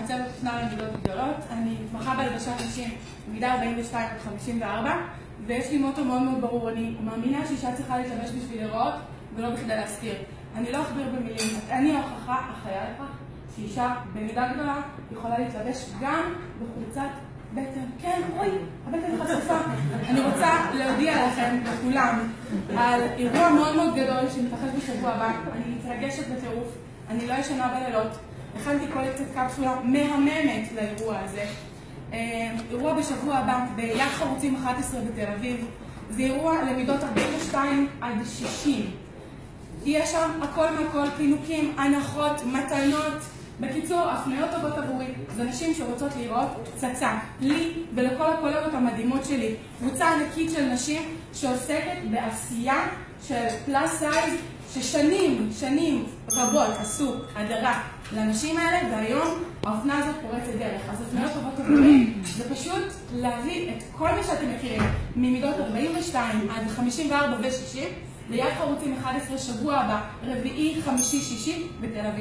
מעצבת אופנה למידות גדולות. אני מתמחה בהלבשת נשים מידה 42 עד 54, ויש לי מוטו מאוד מאוד ברור. אני מאמינה שאישה צריכה להתלבש בשביל לראות ולא בכדי להסתיר. אני לא אכביר במילים, אני ההוכחה החיה לכך שאישה במידה גדולה יכולה להתלבש גם בחולצת בטן. כן, אוי, הבטן חשופה. אני רוצה להודיע לכם, לכולם, על אירוע מאוד מאוד גדול שמתרחש בשבוע הבא. אני מתרגשת בטירוף, אני לא ישנה בלילות. הכנתי קולקציית קפסולה מהממת לאירוע הזה. אירוע בשבוע הבא ביד חרוצים 11 בתל אביב. זה אירוע למידות 42 עד 60. יש שם הכל מהכל, פינוקים, הנחות, מתנות. בקיצור, הפניות טובות עבורי. זה נשים שרוצות לראות פצצה. לי ולכל הקולגות המדהימות שלי. קבוצה ענקית של נשים שעוסקת בעשייה של פלאס סייז, ששנים רבות עשו הדרה לנשים האלה, והיום האופנה הזאת פורצת דרך. אז הפניות טובות עבורי זה פשוט להביא את כל מי שאתם מכירים ממידות 42 עד 54 ו-60 ליד חרוצים 11 שבוע הבא, רביעי, חמישי, שישי בתל אביב.